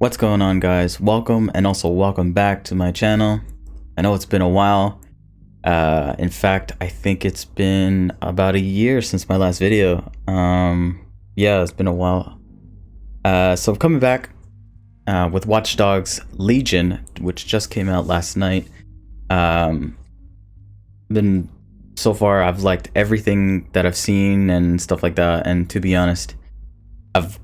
What's going on, guys? Welcome, and also welcome back to my channel. I know it's been a while. In fact, I think it's been about a year since my last video. Yeah, it's been a while. So I'm coming back with Watch Dogs Legion, which just came out last night. So far, I've liked everything that I've seen and stuff like that. And to be honest, I've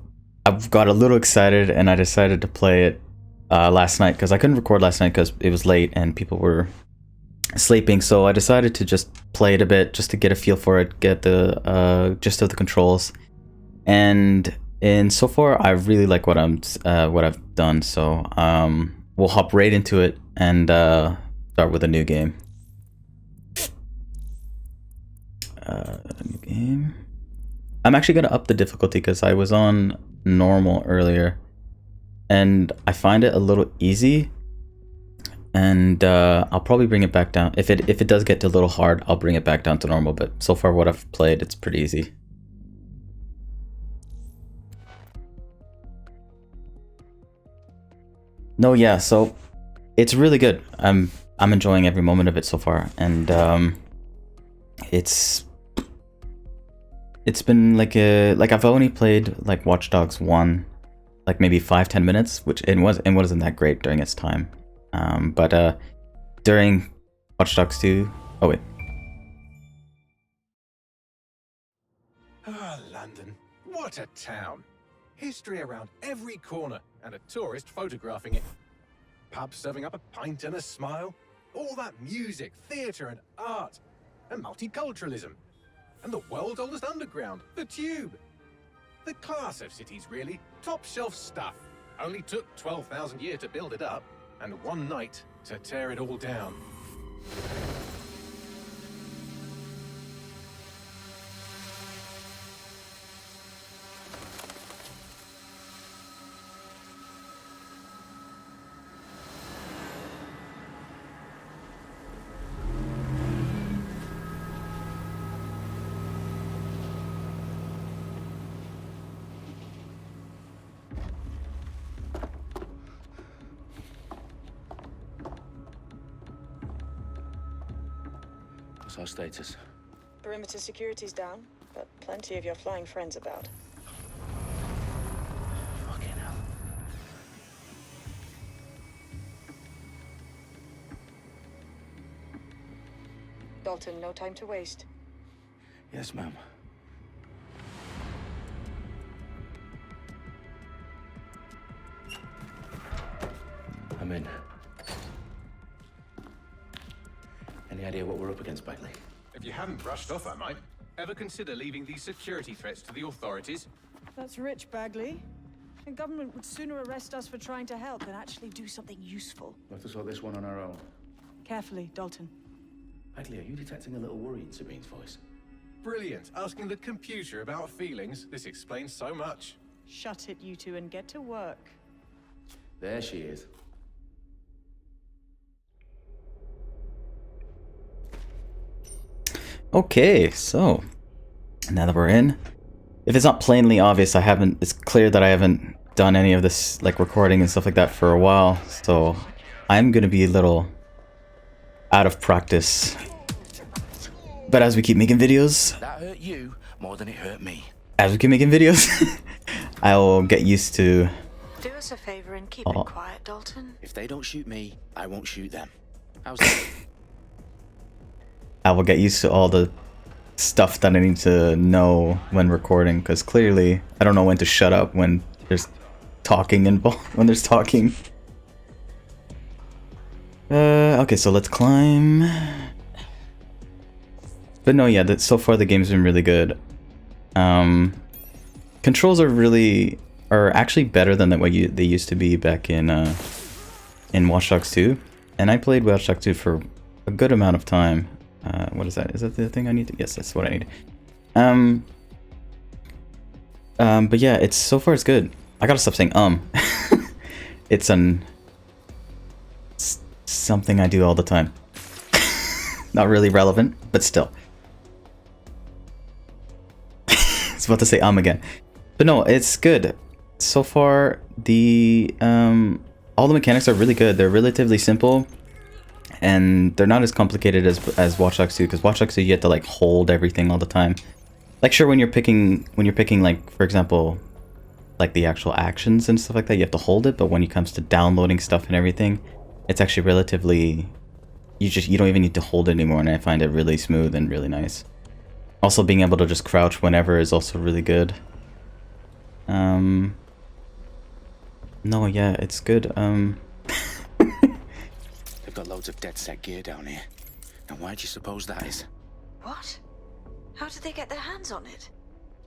got a little excited and I decided to play it last night because I couldn't record last night because it was late and people were sleeping. So I decided to just play it a bit just to get a feel for it, get the gist of the controls. And so far, I really like what I've done. So we'll hop right into it and start with a new game. New game. I'm actually gonna up the difficulty because I was on normal earlier and I find it a little easy, and I'll probably bring it back down. If it does get a little hard, I'll bring it back down to normal, but so far what I've played, it's pretty easy. No, yeah, so it's really good. I'm enjoying every moment of it so far, and it's been like I've only played like Watch Dogs 1 like maybe 5-10 minutes, which it wasn't that great during its time. But during Watch Dogs 2, oh wait. Ah, London, what a town. History around every corner and a tourist photographing it. Pubs serving up a pint and a smile. All that music, theatre and art. And multiculturalism. And the world's oldest underground, the Tube. The class of cities, really. Top shelf stuff. Only took 12,000 years to build it up, and one night to tear it all down. What's our status? Perimeter security's down, but plenty of your flying friends about. Fucking hell. Dalton, no time to waste. Yes, ma'am. I'm in. Any idea what we're up against, Bagley? If you haven't brushed off, I might. Ever consider leaving these security threats to the authorities? That's rich, Bagley. The government would sooner arrest us for trying to help than actually do something useful. We'll have to sort this one on our own. Carefully, Dalton. Bagley, are you detecting a little worry in Sabine's voice? Brilliant. Asking the computer about feelings. This explains so much. Shut it, you two, and get to work. There she is. Okay, so now that we're in, if it's not plainly obvious, it's clear that I haven't done any of this like recording and stuff like that for a while, so I'm gonna be a little out of practice. But as we keep making videos, That hurt you more than it hurt me. I will get used to. Do us a favor and keep it quiet, Dalton. If they don't shoot me, I won't shoot them. How's that? I will get used to all the stuff that I need to know when recording, because clearly I don't know when to shut up when there's talking involved. When there's talking. Okay, so let's climb. But no, yeah, so far the game's been really good. Controls are actually better than they used to be back in Watch Dogs 2, and I played Watch Dogs 2 for a good amount of time. What is that? Is that the thing I need to? Yes, that's what I need. But yeah, so far it's good. I gotta stop saying It's something I do all the time. Not really relevant, but still. I was about to say again. But no, it's good. so far the all the mechanics are really good. They're relatively simple, and they're not as complicated as Watch Dogs 2, because Watch Dogs 2 you have to like hold everything all the time. Like sure, when you're picking like, for example, like the actual actions and stuff like that, you have to hold it, but when it comes to downloading stuff and everything, it's actually relatively, you don't even need to hold it anymore, and I find it really smooth and really nice. Also, being able to just crouch whenever is also really good. No, yeah, it's good. They've got loads of DedSec gear down here. And why do you suppose that is? What? How did they get their hands on it?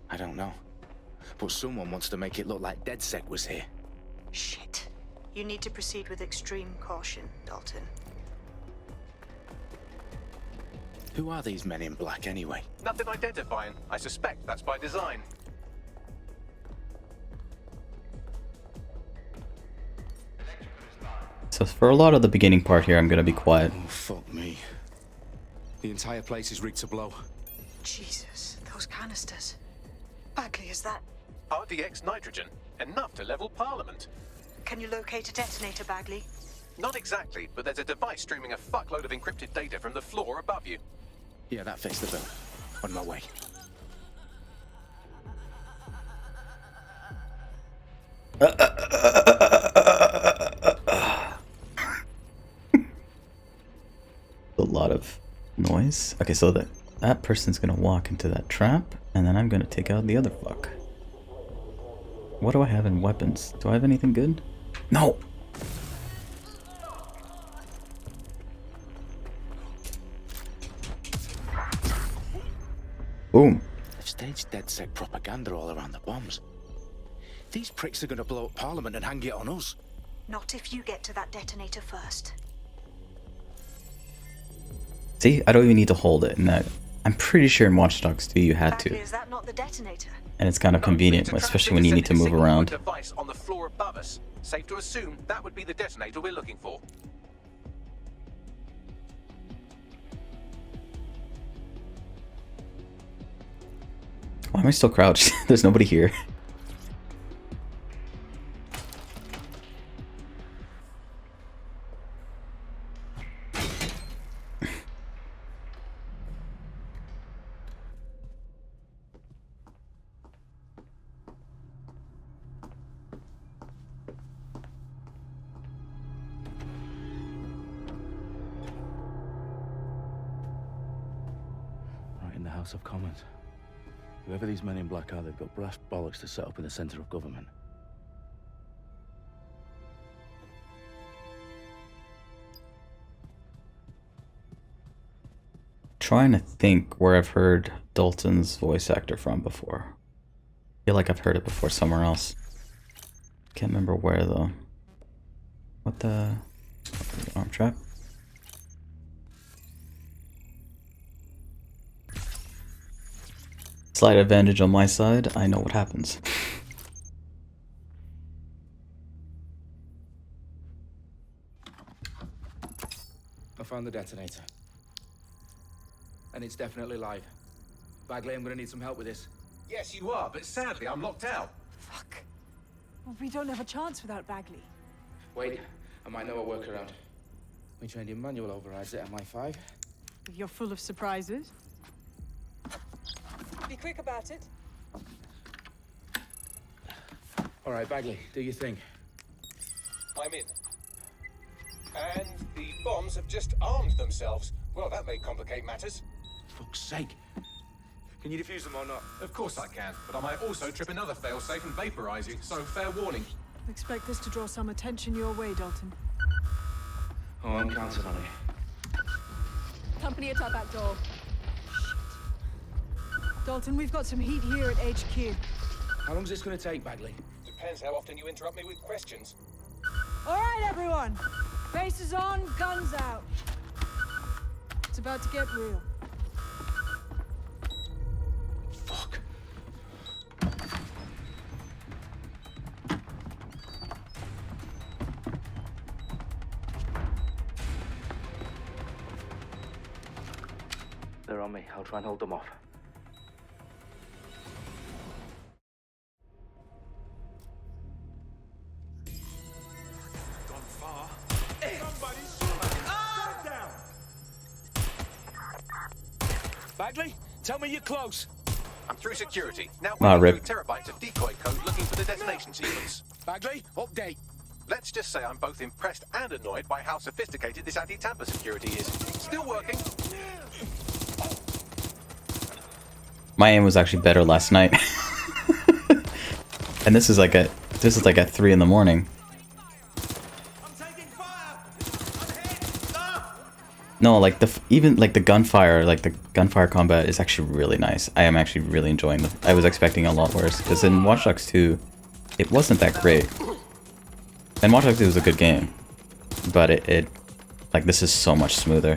I don't know. But someone wants to make it look like DedSec was here. Shit. You need to proceed with extreme caution, Dalton. Who are these men in black anyway? Nothing identifying. I suspect that's by design. So for a lot of the beginning part here, I'm gonna be quiet. Oh, fuck me. The entire place is rigged to blow. Jesus, those canisters. Bagley, is that... RDX nitrogen. Enough to level Parliament. Can you locate a detonator, Bagley? Not exactly, but there's a device streaming a fuckload of encrypted data from the floor above you. Yeah, that fits the bill. On my way. A lot of noise. Okay, so that person's gonna walk into that trap, and then I'm gonna take out the other fuck. What do I have in weapons? Do I have anything good? No! Boom. They've staged DedSec propaganda all around the bombs. These pricks are gonna blow up Parliament and hang it on us. Not if you get to that detonator first. See, I don't even need to hold it. And I'm pretty sure in Watch Dogs 2 you had Bagley, to. is that not the detonator? And it's kind of convenient, It's a especially when you need to move transmitting a around. single-point device on the floor above us. Safe to assume that would be the detonator we're looking for. Why am I still crouched? There's nobody here. Right in the House of Commons. Whoever these men in black are, they've got brass bollocks to set up in the centre of government. Trying to think where I've heard Dalton's voice actor from before. I feel like I've heard it before somewhere else. Can't remember where though. What the arm trap? Slight advantage on my side. I know what happens. I found the detonator. And it's definitely live. Bagley, I'm gonna need some help with this. Yes, you are, but sadly I'm locked out. Fuck. Well, we don't have a chance without Bagley. Wait, I might know a workaround. We trained in manual overrides at MI5. You're full of surprises. Be quick about it. All right, Bagley, do your thing. I'm in. And the bombs have just armed themselves. Well, that may complicate matters. Fuck's sake. Can you defuse them or not? Of course I can, but I might also trip another failsafe and vaporize you, so fair warning. Expect this to draw some attention your way, Dalton. Oh, I'm counting on it. Company at our back door. Dalton, we've got some heat here at HQ. How long is this gonna take, Bagley? Depends how often you interrupt me with questions. All right, everyone. Faces on, guns out. It's about to get real. Fuck. They're on me. I'll try and hold them off. Bagley, tell me you're close. I'm through security. Now Ah, we're rip. through terabytes of decoy code looking for the detonation sequence. Bagley, update. Let's just say I'm both impressed and annoyed by how sophisticated this anti-tamper security is. Still working. My aim was actually better last night. And this is like at 3 in the morning. No, like even like the gunfire combat is actually really nice. I am actually really enjoying it. I was expecting a lot worse because in Watch Dogs 2, it wasn't that great. And Watch Dogs 2 was a good game, but it like this is so much smoother.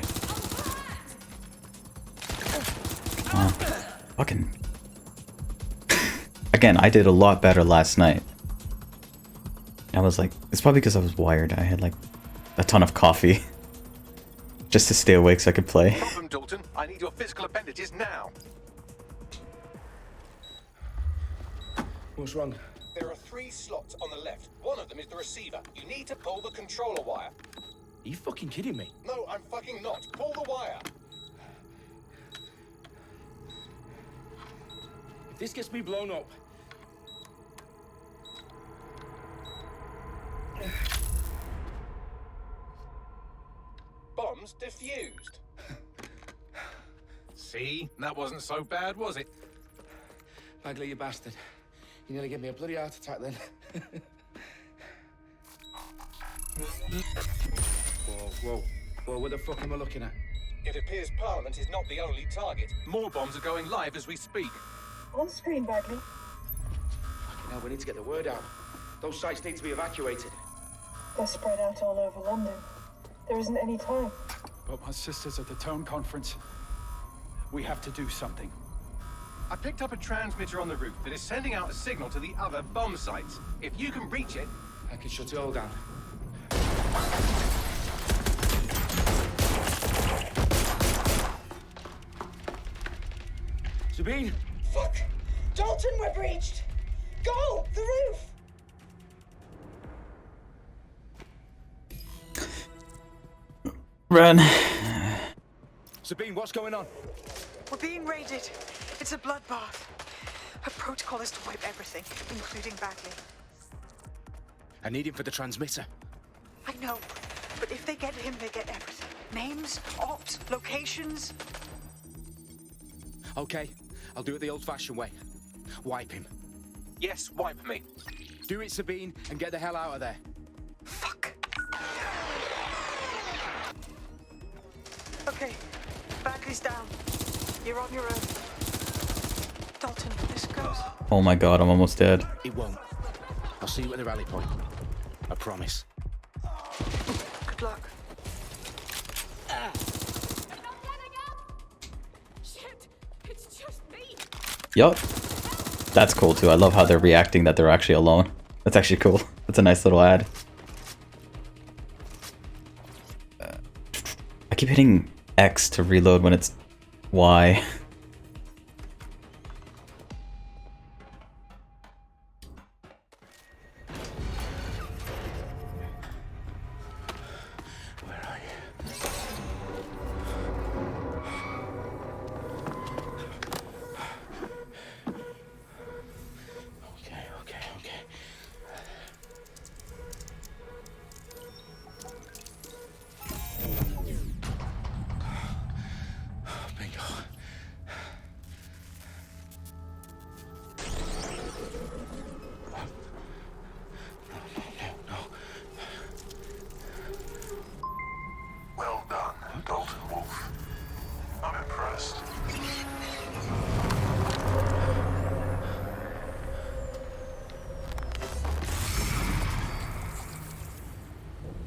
Fucking. Again, I did a lot better last night. I was like, it's probably because I was wired. I had like a ton of coffee. Just to stay awake so I could play. Problem, Dalton. I need your physical appendages now. What's wrong? There are 3 slots on the left. One of them is the receiver. You need to pull the controller wire. Are you fucking kidding me? No, I'm fucking not. Pull the wire. If this gets me blown up... Bombs defused. See? That wasn't so bad, was it? Bagley, you bastard. You nearly gave me a bloody heart attack then. Whoa, what the fuck am I looking at? It appears Parliament is not the only target. More bombs are going live as we speak. On screen, Bagley. Fucking hell, we need to get the word out. Those sites need to be evacuated. They're spread out all over London. There isn't any time. But my sister's at the town conference. We have to do something. I picked up a transmitter on the roof that is sending out a signal to the other bomb sites. If you can reach it... I can shut it all down. Sabine? Fuck! Dalton, we're breached! Go! The roof! Run. Sabine, what's going on? We're being raided. It's a bloodbath. Her protocol is to wipe everything, including Bagley. I need him for the transmitter. I know, but if they get him, they get everything. Names, ops, locations. Okay, I'll do it the old-fashioned way. Wipe him. Yes, wipe me. Do it, Sabine, and get the hell out of there. Fuck. Okay, Bagley's down. You're on your own. Dalton, this goes. Oh my god, I'm almost dead. It won't. I'll see you at the rally point. I promise. Good luck. Shit! It's just me! Yup. That's cool too. I love how they're reacting that they're actually alone. That's actually cool. That's a nice little ad. I keep hitting X to reload when it's Y. Where are you? Okay. Bingo. No. Well done, Dalton Wolf. I'm impressed.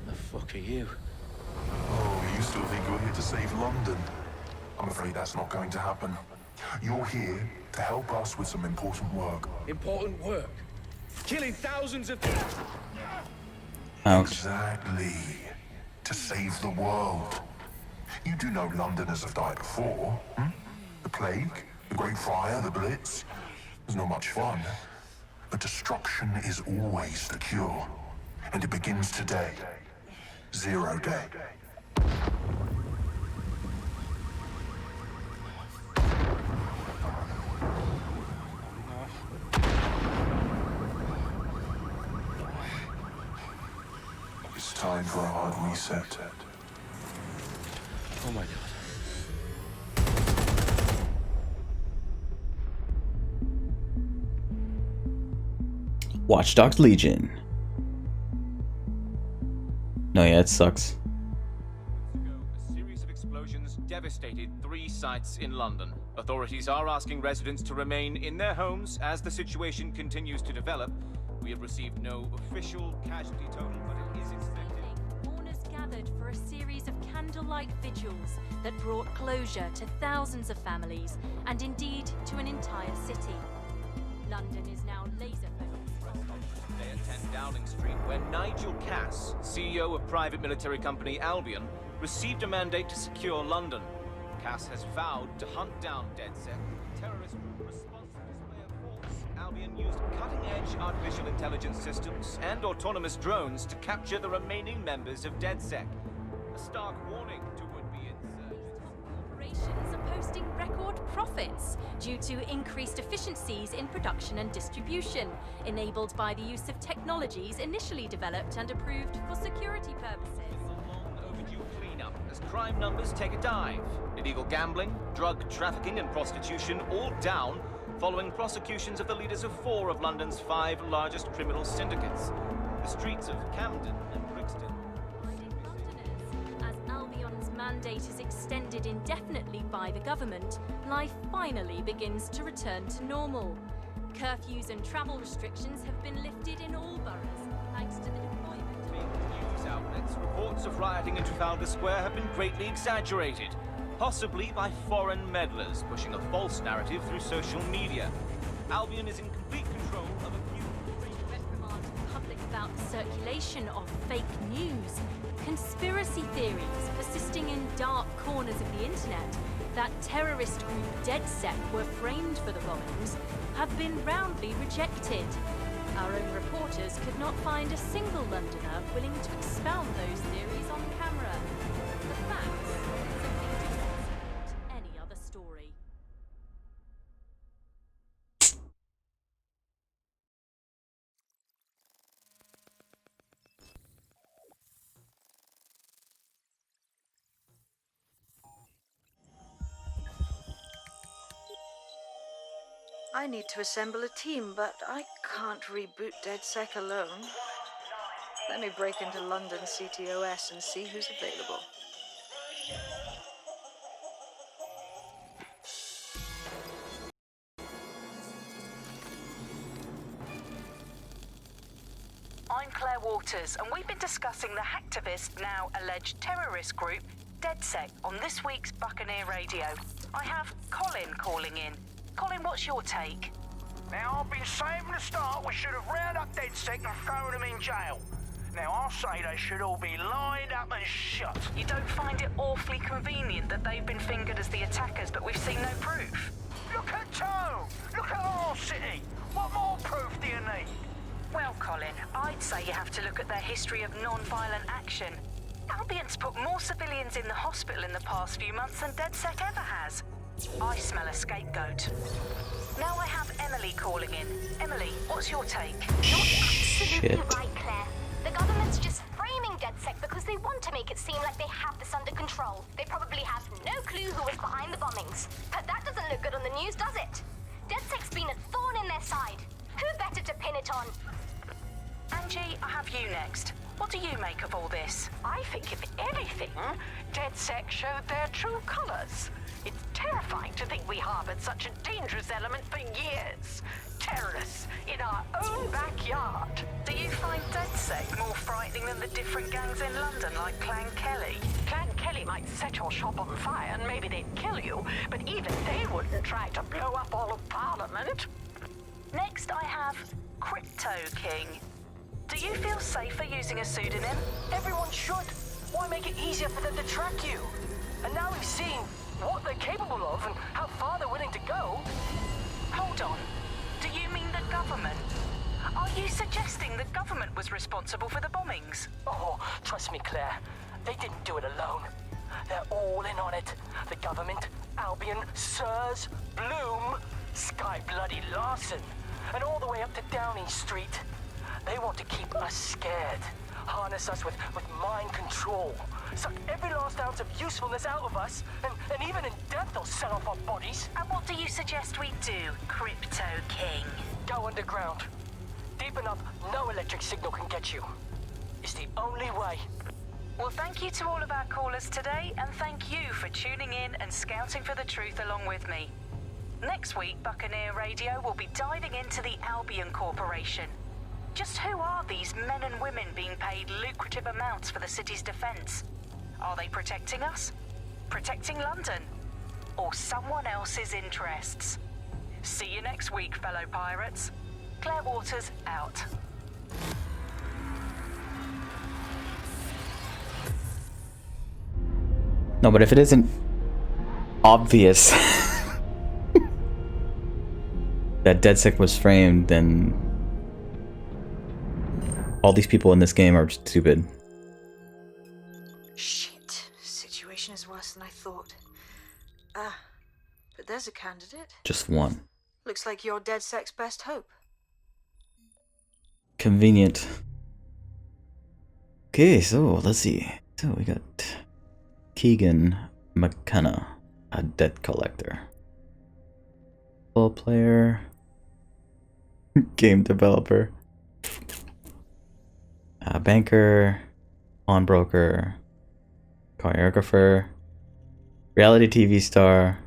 The fuck are you? Oh, you still think you're here to save London? I'm afraid that's not going to happen. You're here to help us with some important work. Important work. Killing thousands of... Ouch. Exactly. To save the world. You do know Londoners have died before, hmm? The plague, the Great Fire, the Blitz. It's not much fun. But destruction is always the cure. And it begins today. 0 day. It's time for a hard reset. Oh my god. Watch Dogs Legion. No, yeah, it sucks. A series of explosions devastated 3 sites in London. Authorities are asking residents to remain in their homes as the situation continues to develop. We have received no official casualty total, but it is expected. Mourners gathered for a series of candlelight vigils that brought closure to thousands of families and indeed to an entire city. London is now laser-focused. Today at 10 Downing Street, where Nigel Cass, CEO of private military company Albion, received a mandate to secure London. Cass has vowed to hunt down DedSec, terrorist response to display of force. Albion used cutting-edge artificial intelligence systems and autonomous drones to capture the remaining members of DedSec. A stark warning to would-be insurgents. Corporations are posting record profits due to increased efficiencies in production and distribution, enabled by the use of technologies initially developed and approved for security purposes. A long overdue cleanup as crime numbers take a dive. Illegal gambling, drug trafficking and prostitution all down following prosecutions of the leaders of 4 of London's 5 largest criminal syndicates. The streets of Camden and Brixton. As Albion's mandate is extended indefinitely by the government, life finally begins to return to normal. Curfews and travel restrictions have been lifted in all boroughs, thanks to the deployment. News outlets, reports of rioting in Trafalgar Square have been greatly exaggerated, possibly by foreign meddlers pushing a false narrative through social media. Albion is in complete control of a few Reprimand the public about the circulation of fake news, conspiracy theories persisting in dark corners of the internet that terrorist group DedSec were framed for the bombings have been roundly rejected. Our own reporters could not find a single Londoner willing to expound those theories on camera. The facts simply do not support any other story. I need to assemble a team, but I can't reboot DedSec alone. Let me break into London CTOS and see who's available. I'm Claire Waters, and we've been discussing the hacktivist, now alleged terrorist group, DedSec, on this week's Buccaneer Radio. I have Colin calling in. Colin, what's your take? Now, I've been saying from the start we should have rounded up DedSec and thrown them in jail. Now, I'll say they should all be lined up and shot. You don't find it awfully convenient that they've been fingered as the attackers, but we've seen no proof? Look at Tone! Look at our city! What more proof do you need? Well, Colin, I'd say you have to look at their history of non-violent action. Albion's put more civilians in the hospital in the past few months than DedSec ever has. I smell a scapegoat. Now I have Emily calling in. Emily, what's your take? You're absolutely right, Claire. The government's just framing DedSec because they want to make it seem like they have this under control. They probably have no clue who was behind the bombings. But that doesn't look good on the news, does it? DedSec's been a thorn in their side. Who better to pin it on? Angie, I have you next. What do you make of all this? I think, if anything, DedSec showed their true colors. It's terrifying to think we harbored such a dangerous element for years. Terrorists in our own backyard. Do you find DedSec more frightening than the different gangs in London, like Clan Kelly? Clan Kelly might set your shop on fire and maybe they'd kill you, but even they wouldn't try to blow up all of Parliament. Next, I have Crypto King. Do you feel safer using a pseudonym? Everyone should. Why make it easier for them to track you? And now we've seen what they're capable of and how far they're willing to go. Hold on. Do you mean the government? Are you suggesting the government was responsible for the bombings? Oh, Trust me, Claire, they didn't do it alone. They're all in on it. The government, Albion, Sirs, Bloom, Sky Bloody Larson, and all the way up to Downing Street. They want to keep us scared, harness us with mind control, suck every last ounce of usefulness out of us, and even in death they'll sell off our bodies. And what do you suggest we do, Crypto King? Go underground. Deep enough, no electric signal can get you. It's the only way. Well, thank you to all of our callers today, and thank you for tuning in and scouting for the truth along with me. Next week, Buccaneer Radio will be diving into the Albion Corporation. Just who are these men and women being paid lucrative amounts for the city's defense? Are they protecting us? Protecting London? Or someone else's interests? See you next week, fellow pirates. Claire Waters out. No, but if it isn't obvious that DedSec was framed, then all these people in this game are stupid. Shit. Situation is worse than I thought. But there's a candidate. Just one. Looks like you're DedSec's best hope. Convenient. Okay, so let's see. So we got Keegan McKenna, a debt collector. Football player. Game developer. Banker. Pawnbroker. Choreographer. Reality TV star.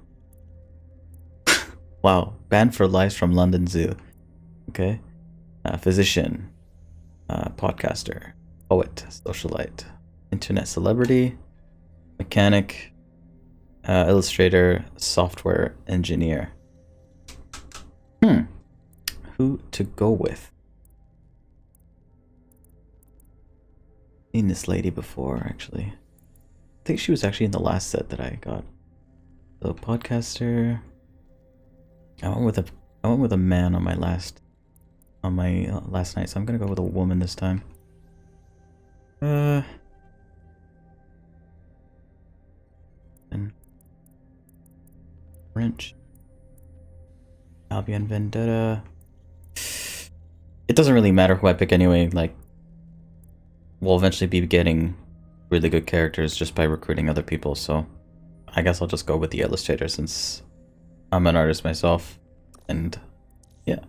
Wow, banned for lives from London Zoo. Okay. Physician. Podcaster. Poet. Socialite. Internet celebrity. Mechanic. Illustrator. Software engineer. Who to go with? Seen this lady before, actually. I think she was actually in the last set that I got. So podcaster. I went with a man on my last night, so I'm gonna go with a woman this time. And French. Albion Vendetta. It doesn't really matter who I pick anyway, like we'll eventually be getting really good characters just by recruiting other people, so I guess I'll just go with the illustrator since I'm an artist myself, and yeah.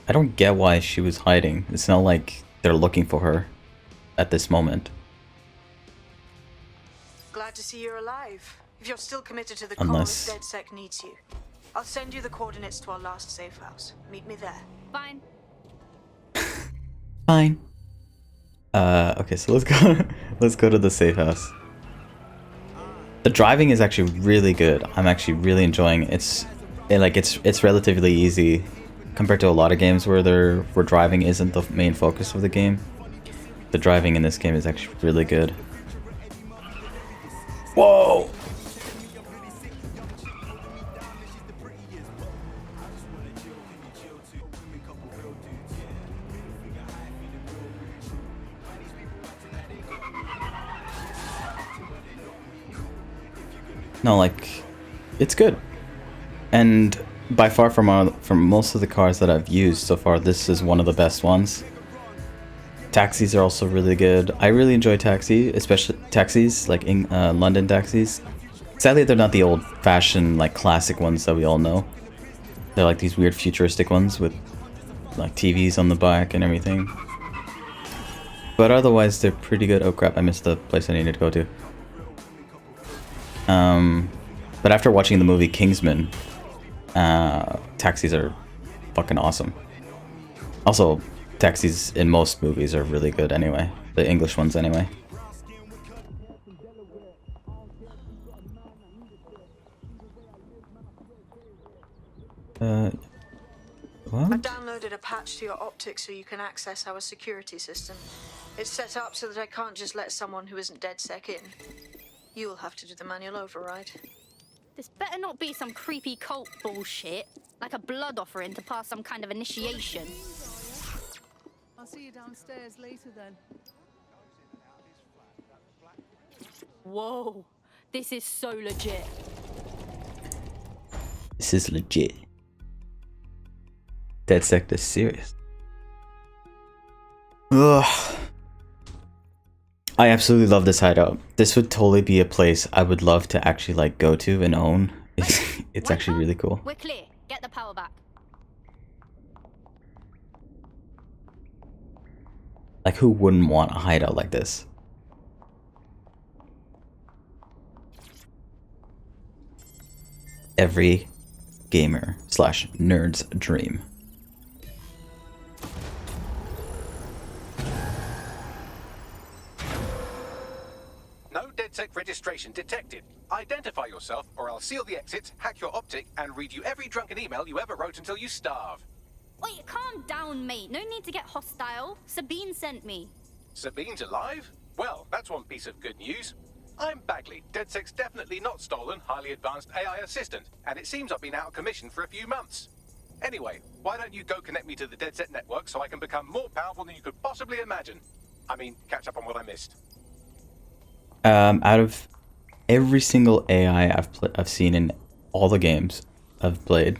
I don't get why she was hiding. It's not like they're looking for her at this moment. Glad to see you're alive. If you're still committed to the Unless... cause, DedSec needs you. I'll send you the coordinates to our last safe house. Meet me there. Fine. Fine. Okay, so let's go. Let's go to the safe house. The driving is actually really good. I'm actually really enjoying it. It's relatively easy compared to a lot of games where driving isn't the main focus of the game. The driving in this game is actually really good. Whoa! No, like, it's good. And by far from most of the cars that I've used so far, this is one of the best ones. Taxis are also really good. I really enjoy especially taxis, like in London taxis. Sadly, they're not the old-fashioned, like, classic ones that we all know. They're like these weird futuristic ones with like TVs on the back and everything. But otherwise, they're pretty good. Oh crap, I missed the place I needed to go to. But after watching the movie Kingsman, taxis are fucking awesome. Also, taxis in most movies are really good anyway. The English ones anyway. What? I've downloaded a patch to your optics so you can access our security system. It's set up so that I can't just let someone who isn't DedSec in. You'll have to do the manual override. This better not be some creepy cult bullshit, like a blood offering to pass some kind of initiation. I'll see you downstairs later then. Whoa, this is so legit. This is legit. DedSec is serious. Ugh. I absolutely love this hideout. This would totally be a place I would love to actually like go to and own. It's actually really cool. We're clear. Get the power back. Like, who wouldn't want a hideout like this? Every gamer / nerd's dream. No DedSec registration detected. Identify yourself, or I'll seal the exits, hack your optic, and read you every drunken email you ever wrote until you starve. Wait, calm down, mate. No need to get hostile. Sabine sent me. Sabine's alive? Well, that's one piece of good news. I'm Bagley, DedSec's definitely not stolen, highly advanced AI assistant, and it seems I've been out of commission for a few months. Anyway, why don't you go connect me to the DedSec network so I can become more powerful than you could possibly imagine? I mean, catch up on what I missed. Out of every single AI I've seen in all the games I've played,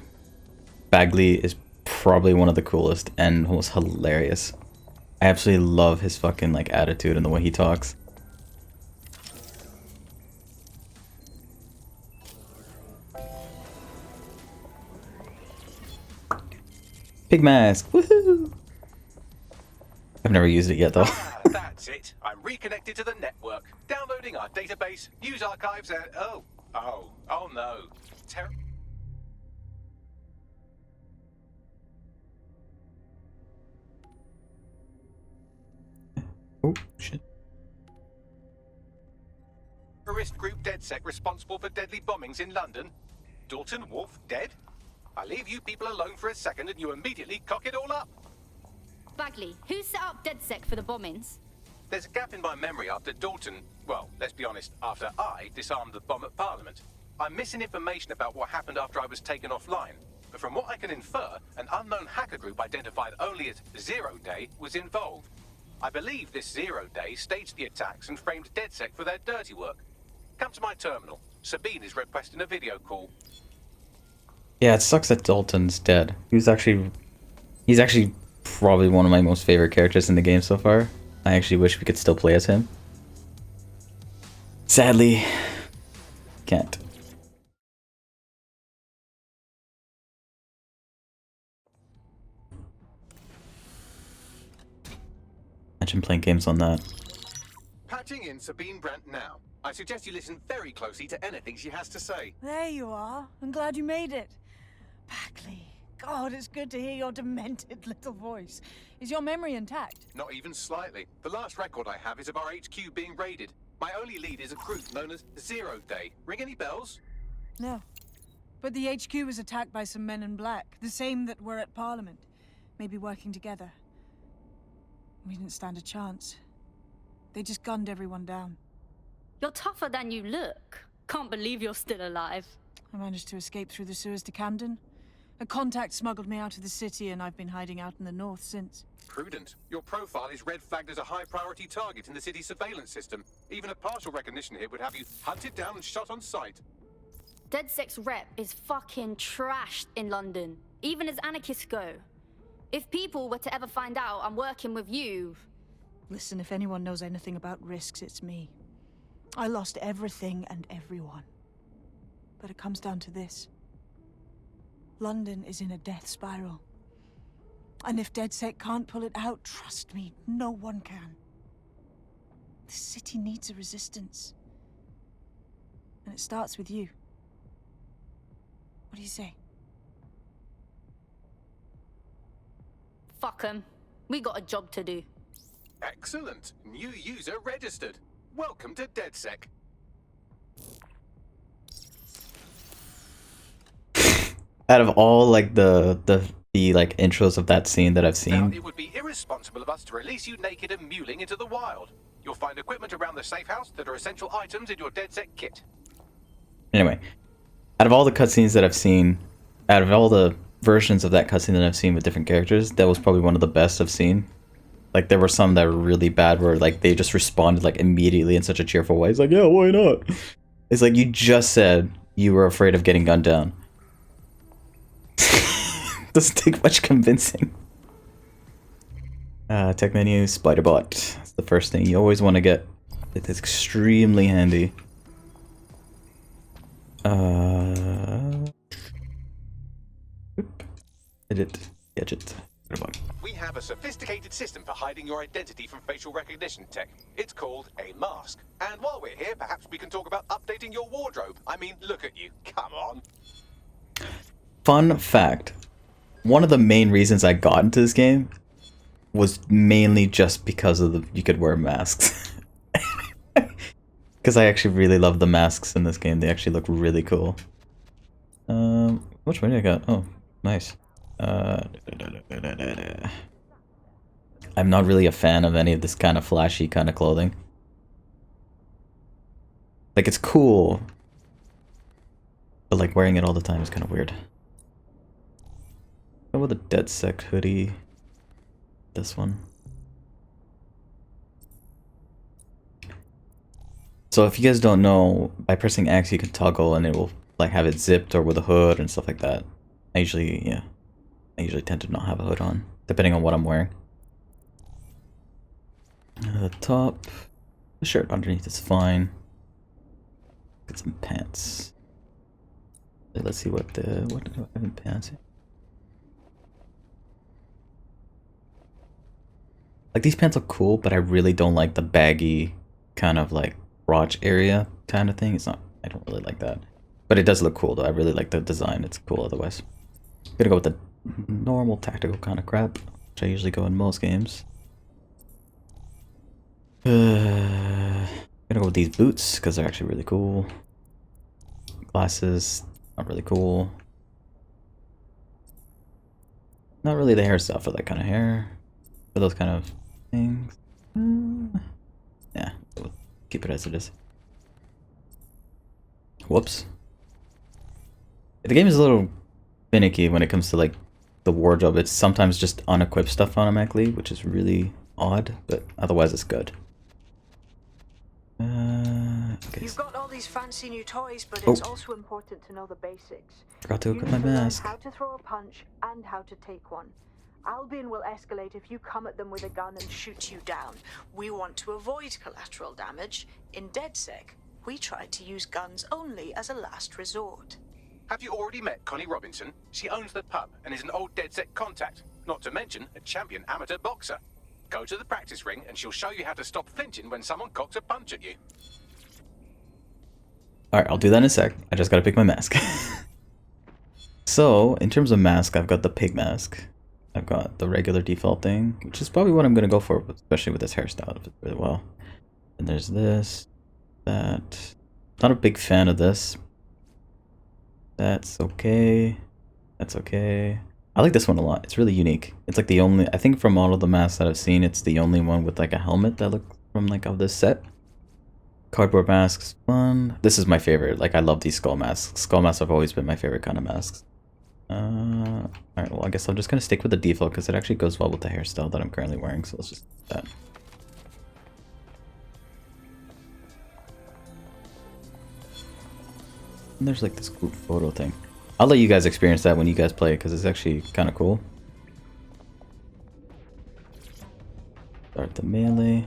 Bagley is probably one of the coolest and most hilarious. I absolutely love his fucking like attitude and the way he talks. Pig mask, woohoo! I've never used it yet though. That's it. I'm reconnected to the network, downloading our database, news archives, and oh no. Oh shit. Terrorist group DedSec responsible for deadly bombings in London. Dalton Wolf dead? I leave you people alone for a second and you immediately cock it all up. Bagley, who set up DedSec for the bombings? There's a gap in my memory after Dalton, well, let's be honest, after I disarmed the bomb at Parliament. I'm missing information about what happened after I was taken offline. But from what I can infer, an unknown hacker group identified only as Zero Day was involved. I believe this Zero Day staged the attacks and framed DedSec for their dirty work. Come to my terminal. Sabine is requesting a video call. Yeah, it sucks that Dalton's dead. He's actually probably one of my most favorite characters in the game so far. I actually wish we could still play as him. Sadly, can't. Imagine playing games on that. Patching in Sabine Brandt now. I suggest you listen very closely to anything she has to say. There you are. I'm glad you made it. Bagley. God, it's good to hear your demented little voice. Is your memory intact? Not even slightly. The last record I have is of our HQ being raided. My only lead is a group known as Zero Day. Ring any bells? No. But the HQ was attacked by some men in black, the same that were at Parliament. Maybe working together. We didn't stand a chance. They just gunned everyone down. You're tougher than you look. Can't believe you're still alive. I managed to escape through the sewers to Camden. A contact smuggled me out of the city, and I've been hiding out in the north since. Prudent. Your profile is red flagged as a high-priority target in the city's surveillance system. Even a partial recognition hit would have you hunted down and shot on sight. DedSec's rep is fucking trashed in London, even as anarchists go. If people were to ever find out I'm working with you... Listen, if anyone knows anything about risks, it's me. I lost everything and everyone. But it comes down to this. London is in a death spiral. And if DedSec can't pull it out, trust me, no one can. The city needs a resistance. And it starts with you. What do you say? Fuck 'em. We got a job to do. Excellent. New user registered. Welcome to DedSec. Out of all like the the like intros of that scene that I've Now, seen. it would be irresponsible of us to release you naked and mewling into the wild. You'll find equipment around the safe house that are essential items in your DedSec kit. Anyway, out of all the cutscenes that I've seen, out of all the versions of that cutscene that I've seen with different characters, that was probably one of the best I've seen. Like, there were some that were really bad where, like, they just responded, like, immediately in such a cheerful way. It's like, yeah, why not? It's like, you just said you were afraid of getting gunned down. Doesn't take much convincing. Tech menu, Spiderbot. That's the first thing you always want to get. It's extremely handy. Edit, gadget. We have a sophisticated system for hiding your identity from facial recognition tech. It's called a mask. And while we're here, perhaps we can talk about updating your wardrobe. I mean, look at you. Come on. Fun fact. One of the main reasons I got into this game was mainly just because of you could wear masks. Because I actually really love the masks in this game. They actually look really cool. Which one do I got? Oh, nice. I'm not really a fan of any of this kind of flashy kind of clothing. Like, it's cool, but like wearing it all the time is kind of weird. Go with a DedSec hoodie. This one. So if you guys don't know, by pressing X you can toggle and it will like have it zipped or with a hood and stuff like that. I usually tend to not have a hood on, depending on what I'm wearing. The top, the shirt underneath is fine. Get some pants. Let's see what do I have in pants here? Like, these pants look cool, but I really don't like the baggy kind of like crotch area kind of thing. I don't really like that. But it does look cool though. I really like the design. It's cool otherwise. I'm gonna go with the normal tactical kind of crap, which I usually go in most games. Gonna go with these boots because they're actually really cool. Glasses, not really cool. Not really the hairstyle for that kind of hair. For those kind of things. Yeah, we'll keep it as it is. Whoops. The game is a little finicky when it comes to like the wardrobe. It's sometimes just unequipped stuff automatically, which is really odd, but otherwise it's good. Okay. You've got all these fancy new toys, but it's also important to know the basics. Forgot to equip my mask. How to throw a punch and how to take one. Albion will escalate if you come at them with a gun and shoot you down. We want to avoid collateral damage. In DedSec, we tried to use guns only as a last resort. Have you already met Connie Robinson? She owns the pub and is an old DedSec contact, not to mention a champion amateur boxer. Go to the practice ring and she'll show you how to stop flinching when someone cocks a punch at you. Alright, I'll do that in a sec. I just gotta pick my mask. So, in terms of mask, I've got the pig mask. I've got the regular default thing, which is probably what I'm gonna go for, especially with this hairstyle. It fits really well. And there's this, that. Not a big fan of this. That's okay. That's okay. I like this one a lot. It's really unique. It's like the only, I think from all of the masks that I've seen, it's the only one with like a helmet that looks from like of this set. Cardboard masks, fun. This is my favorite. Like, I love these skull masks. Skull masks have always been my favorite kind of masks. Alright, well, I guess I'm just gonna stick with the default because it actually goes well with the hairstyle that I'm currently wearing, so let's just do that. And there's like this group photo thing. I'll let you guys experience that when you guys play it because it's actually kind of cool. Start the melee.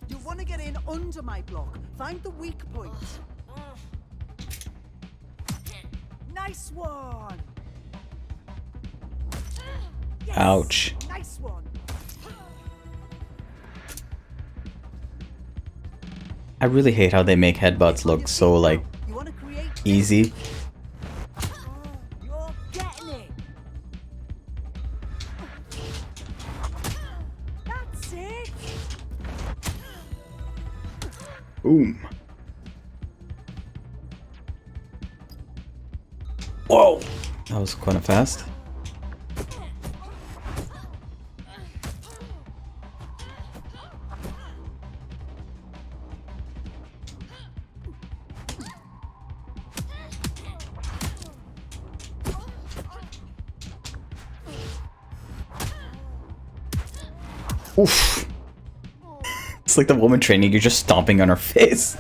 You want to get in under my block. Find the weak points. Nice one. Yes. Ouch. Nice one. I really hate how they make headbutts look so like easy. Boom. Whoa! That was kind of fast. Oof. It's like the woman training, you're just stomping on her face.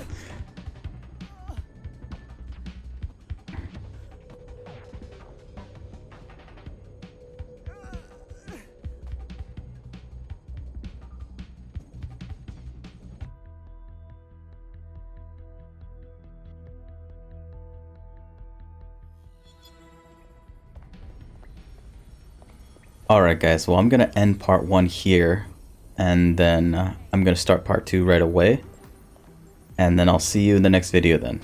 Alright guys, well I'm gonna end part 1 here, and then I'm gonna start part 2 right away, and then I'll see you in the next video then.